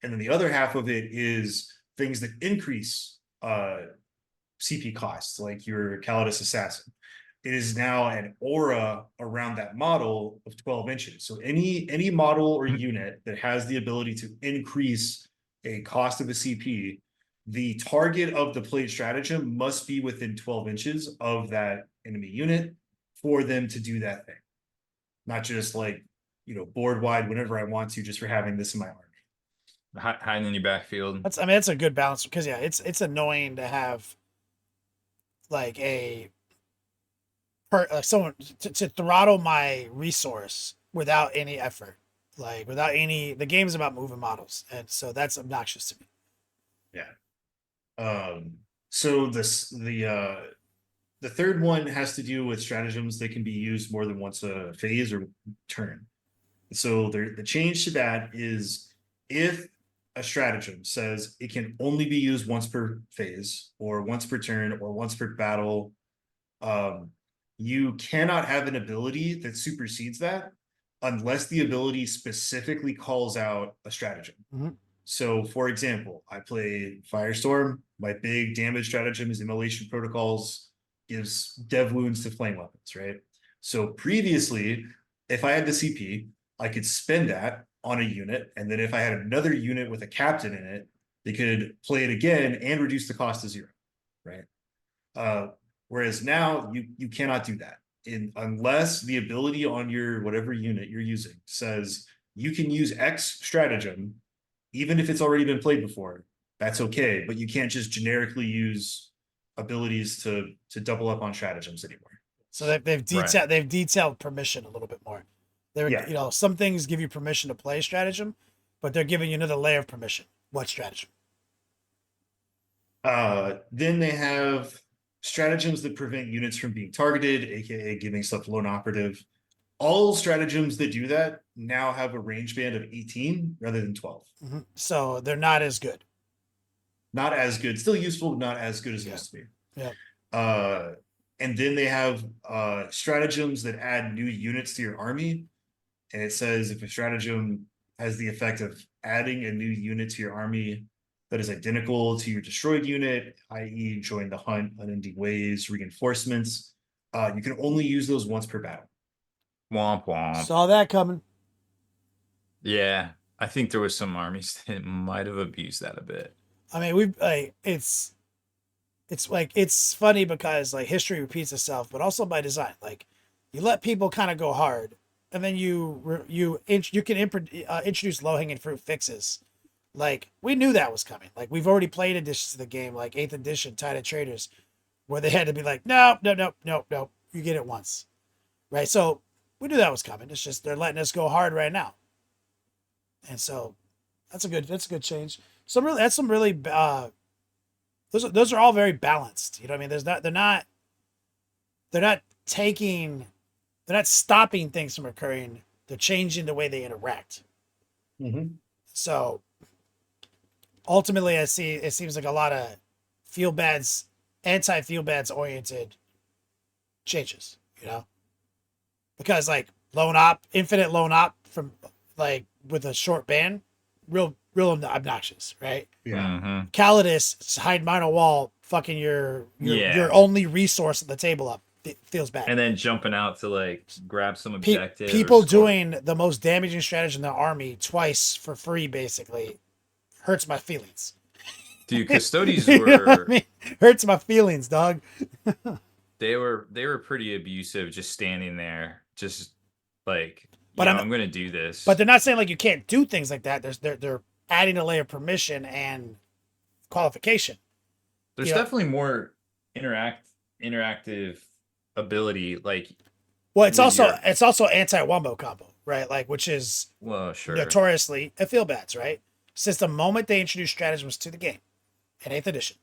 And then the other half of it is things that increase CP costs, like your Calidus Assassin. It is now an aura around that model of 12 inches. So any model or unit that has the ability to increase a cost of a CP the target of the played stratagem must be within 12 inches of that enemy unit for them to do that thing. Not just like, board wide whenever I want to, just for having this in my army. Hiding in your backfield. That's a good balance because yeah, it's annoying to have like someone to throttle my resource without any effort, like without any. The game's about moving models, and so that's obnoxious to me. Yeah. So the third one has to do with stratagems that can be used more than once a phase or turn. So the change to that is if a stratagem says it can only be used once per phase or once per turn or once per battle, you cannot have an ability that supersedes that unless the ability specifically calls out a stratagem. Mm-hmm. So, for example, I play Firestorm. My big damage stratagem is Immolation Protocols, gives dev wounds to flame weapons, right? So previously, if I had the CP, I could spend that on a unit, and then if I had another unit with a captain in it, they could play it again and reduce the cost to 0, right? Whereas now you cannot do that unless the ability on your whatever unit you're using says you can use X stratagem, even if it's already been played before. That's okay, but you can't just generically use abilities to double up on stratagems anymore. So they've detailed permission a little bit more. Some things give you permission to play stratagem, but they're giving you another layer of permission. What stratagem? Then they have stratagems that prevent units from being targeted, aka giving stuff lone operative. All stratagems that do that now have a range band of 18 rather than 12. Mm-hmm. So they're not as good. Not as good. Still useful, but not as good as it used to be. Yeah. And then they have stratagems that add new units to your army. And it says if a stratagem has the effect of adding a new unit to your army that is identical to your destroyed unit, i.e. join the hunt, unending ways, reinforcements, you can only use those once per battle. Womp womp. Saw that coming. Yeah, I think there was some armies that might have abused that a bit. I mean, it's funny because like history repeats itself, but also by design. Like you let people kind of go hard, and then you can introduce low hanging fruit fixes. Like we knew that was coming. Like we've already played editions of the game, like 8th edition, Tide of Traders, where they had to be like, no, you get it once, right? So we knew that was coming. It's just they're letting us go hard right now, and so that's a good change. Those are all very balanced. You know what I mean? They're not stopping things from occurring. They're changing the way they interact. Mm-hmm. So ultimately, it seems like a lot of anti-feel bads oriented changes, because like infinite lone op from like with a short ban, real obnoxious, right? Yeah. Mm-hmm. Calidus hide minor wall, fucking your only resource at the table up. It feels bad. And then jumping out to like grab some objective. People doing the most damaging strategy in the army twice for free basically hurts my feelings. Dude, Custodes You know were what I mean? Hurts my feelings, dog. they were pretty abusive, just standing there, just like But I'm gonna do this. But they're not saying like you can't do things like that. They're adding a layer of permission and qualification. There's definitely more interactive ability. Like, well, it's also anti-wombo combo, right? Like, which is sure, notoriously a feel bads, right? Since the moment they introduced stratagems to the game in 8th edition,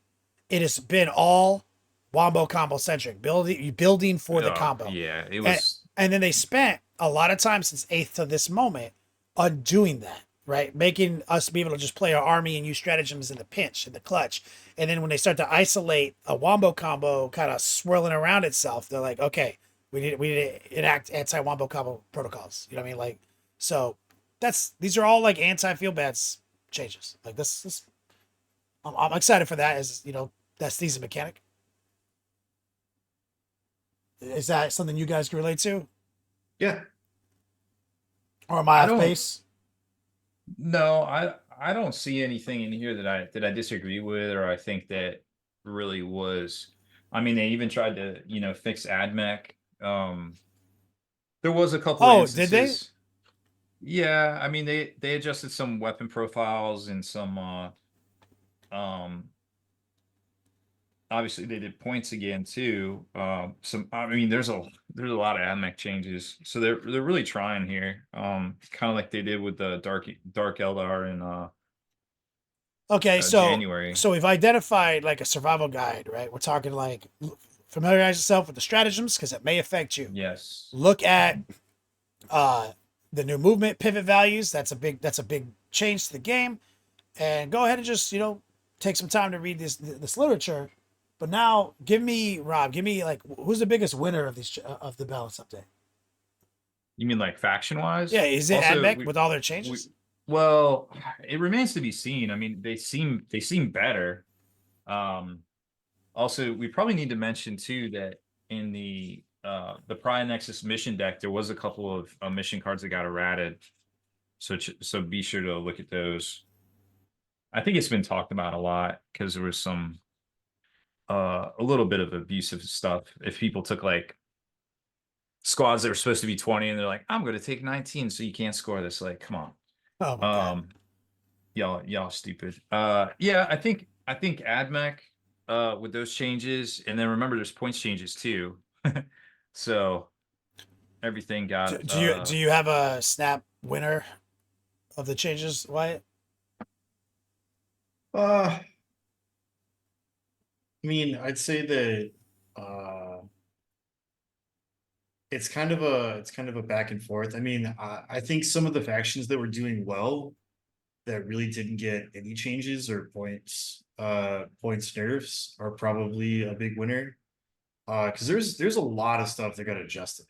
it has been all wombo combo centric, building for the combo. Yeah, it was. And then they spent a lot of time since 8th to this moment on doing that, right? Making us be able to just play our army and use stratagems in the pinch, in the clutch. And then when they start to isolate a wombo combo kind of swirling around itself, they're like, okay, we need to enact anti-wombo combo protocols. You know what I mean? Like, so these are all like anti-feel bads changes. Like this I'm excited for that as, that season mechanic. Is that something you guys can relate to? Yeah. Or am I off base? No, I don't see anything in here that I disagree with, or I think that really was. I mean, they even tried to, fix AdMech. There was a couple of Oh, did they? instances. Yeah, I mean, they adjusted some weapon profiles and some um obviously they did points again too. Some I mean there's a lot of AdMech changes. So they're really trying here. Kind of like they did with the Dark Eldar in Okay, so January. so we've identified like a survival guide, right? We're talking like familiarize yourself with the stratagems because it may affect you. Yes. Look at uh the new movement pivot values. That's a big change to the game. And go ahead and just, take some time to read this literature. But now give me Rob, give me like who's the biggest winner of these of the balance update? You mean like faction wise? Yeah, is it Also, AdMech with all their we changes? well, it remains to be seen. I mean, they seem better. Also, we probably need to mention too that in the Pariah Nexus mission deck, there was a couple of mission cards that got errated. So be sure to look at those. I think it's been talked about a lot because there was some a little bit of abusive stuff. If people took like squads that were supposed to be 20 and they're like, I'm going to take 19, so you can't score this. Like, come on. Oh my god. Y'all stupid. Yeah, I think AdMech with those changes, and then remember there's points changes too. So everything Do, got do you have a snap winner of the changes, Wyatt? Uh, I mean, I'd say that uh, it's kind of a back and forth. I mean, I think some of the factions that were doing well that really didn't get any changes or points nerfs are probably a big winner. Because there's a lot of stuff that got adjusted.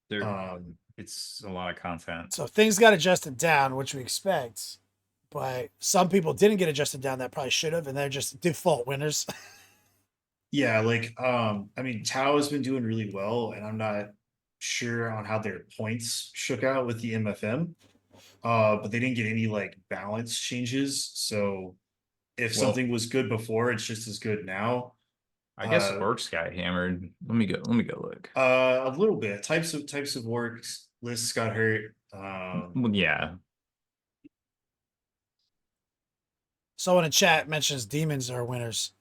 there. Um, It's a lot of content. So things got adjusted down, which we expect, but some people didn't get adjusted down that probably should have, and they're just default winners. yeah, like I mean, Tau has been doing really well, and I'm not sure on how their points shook out with the MFM. But they didn't get any like balance changes. So if Well, something was good before, it's just as good now. I guess Uh, Orcs got hammered. Let me go look. a little bit. Types of works lists got hurt. Well, yeah. Someone in chat mentions demons are winners.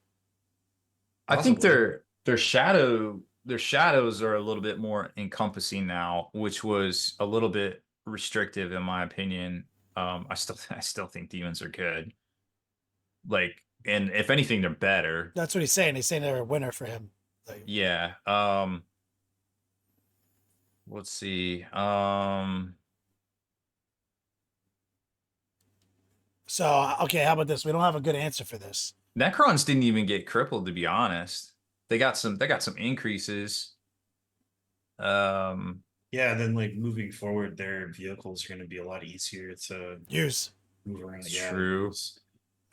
I think Possibly. their shadows are a little bit more encompassing now, which was a little bit restrictive in my opinion. I still think demons are good. Like, and if anything, they're better. That's what he's saying. He's saying they're a winner for him. Like, Yeah. Let's see. so okay, how about this? We don't have a good answer for this. Necrons didn't even get crippled, to be honest. They got some increases. Um, Yeah, then like moving forward, their vehicles are going to be a lot easier to Use. move around. Yeah, True.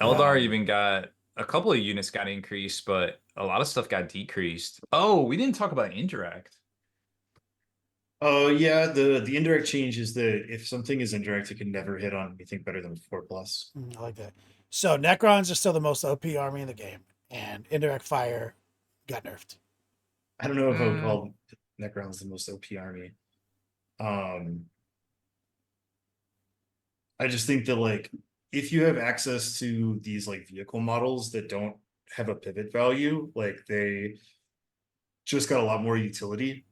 Yeah. Eldar even got a couple of units got increased, but a lot of stuff got decreased. Oh, we didn't talk about indirect. Oh yeah, the indirect change is that if something is indirect, it can never hit on anything better than 4+. I like that. So Necrons are still the most OP army in the game, and indirect fire got nerfed. I don't know if I would Mm, call Necrons the most OP army. Um, I just think that like if you have access to these like vehicle models that don't have a pivot value, like they just got a lot more utility.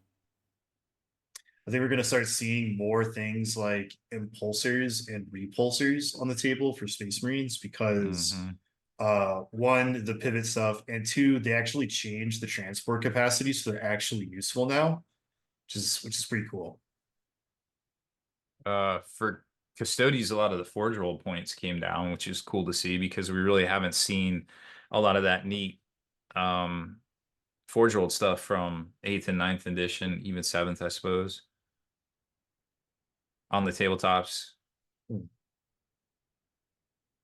I think we're gonna start seeing more things like impulsors and repulsors on the table for Space Marines because mhm. one, the pivot stuff, and two, they actually changed the transport capacity, so they're actually useful now, which is pretty cool. For custodies, a lot of the forge roll points came down, which is cool to see because we really haven't seen a lot of that neat forge rolled stuff from 8th and 9th edition, even 7th, I suppose, on the tabletops.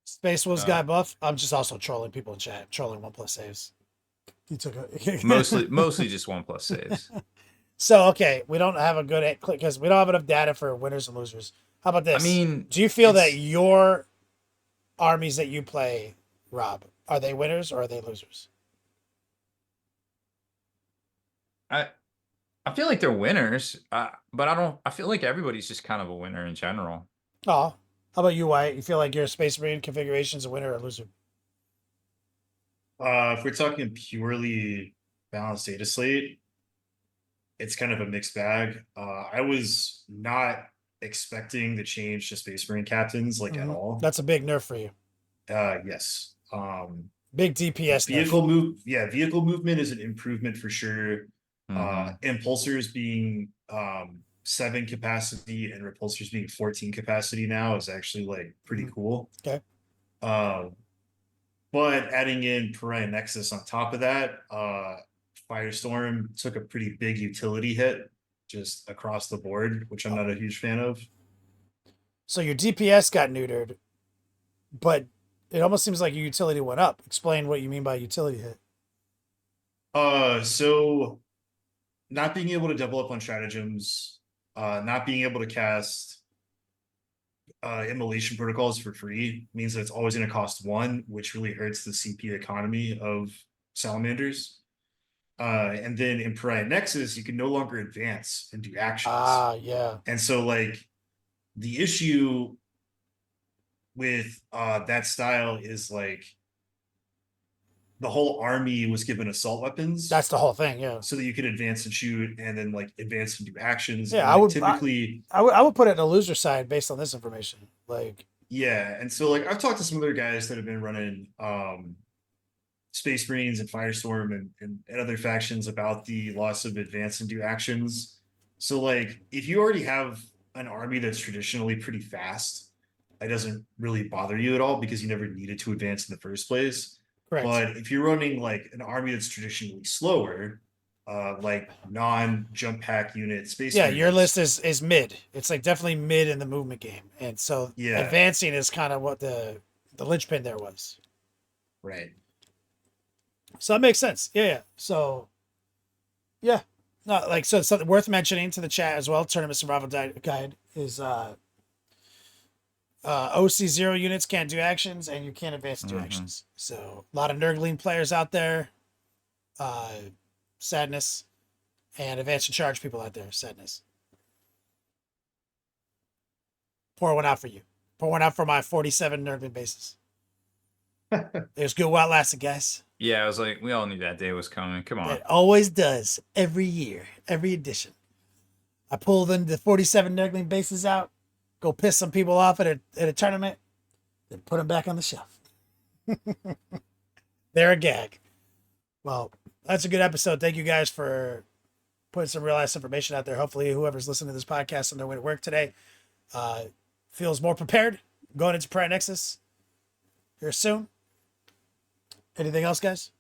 Space Wolves Uh, got buff. I'm just also trolling people in chat, trolling 1+ saves. He took a mostly just 1+ saves. So okay, we don't have a good because we don't have enough data for winners and losers. How about I this? mean, Do you feel that it's your armies that you play, Rob, are they winners or are they losers? I I feel like they're winners, but I don't. I feel like everybody's just kind of a winner in general. Oh, how about you, Wyatt? You feel like your Space Marine configuration is a winner or a loser? If we're talking purely balanced data slate, it's kind of a mixed bag. I was not expecting the change to Space Marine captains like at all. That's a big nerf for you. Yes. Big DPS vehicle nerf. vehicle movement is an improvement for sure. Impulsors being 7 capacity and repulsors being 14 capacity now is actually like pretty cool. Okay. But adding in Pariah Nexus on top of that, Firestorm took a pretty big utility hit just across the board, which I'm not a huge fan of. So your DPS got neutered, but it almost seems like your utility went up. Explain what you mean by utility hit. So not being able to double up on stratagems, not being able to cast immolation protocols for free means that it's always going to cost 1, which really hurts the CP economy of salamanders. And then in Pariah Nexus, you can no longer advance and do actions. Yeah. And so like the issue with that style is like the whole army was given assault weapons. That's the whole thing, yeah. So that you could advance and shoot and then like advance and do actions. Yeah, and, I would typically I would put it in the loser side based on this information. Like yeah, and so like I've talked to some other guys that have been running Space Marines and Firestorm and other factions about the loss of advance and do actions. So like if you already have an army that's traditionally pretty fast, it doesn't really bother you at all because you never needed to advance in the first place. correct. But if you're running like an army that's traditionally slower, like non-jump pack unit space. Yeah, your list is mid. It's like definitely mid in the movement game. And so yeah, advancing is kind of what the linchpin there was. right. So that makes sense. Yeah. So yeah. No, like so something worth mentioning to the chat as well. Tournament Survival Guide is OC0 units can't do actions and you can't advance and do actions. So a lot of Nurgling players out there. Sadness. And advance and charge people out there. Sadness. Pour one out for you. Pour one out for my 47 Nurgling bases. It was good while it lasted, guys. Yeah, I was like, we all knew that day was coming. Come on. It always does. Every year. Every edition. I pull the 47 Nurgling bases out. Go piss some people off at a tournament. Then put them back on the shelf. They're a gag. Well, that's a good episode. Thank you guys for putting some real ass information out there. Hopefully whoever's listening to this podcast on their way to work today feels more prepared going into Pariah Nexus here soon. Anything else, guys?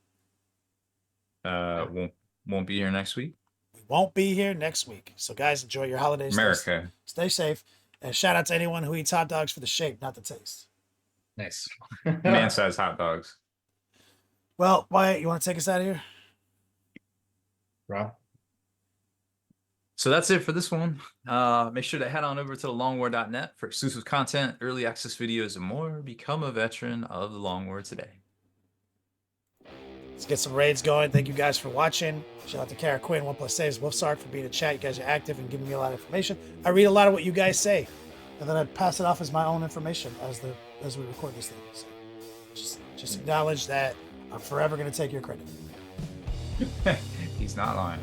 Won't be here next week. We won't be here next week. So guys, enjoy your holidays. America. Stay safe. And shout out to anyone who eats hot dogs for the shape, not the taste. Nice. Man-sized hot dogs. Well, Wyatt, you want to take us out of here? Rob? So that's it for this one. Make sure to head on over to thelongwar.net for exclusive content, early access videos, and more. Become a veteran of the Long War today. Let's get some raids going. Thank you guys for watching. Shout out to Kara Quinn, 1+ Saves, Wolfsark for being in chat. You guys are active and giving me a lot of information. I read a lot of what you guys say, and then I pass it off as my own information as we record this thing. So just acknowledge that I'm forever going to take your credit. He's not lying.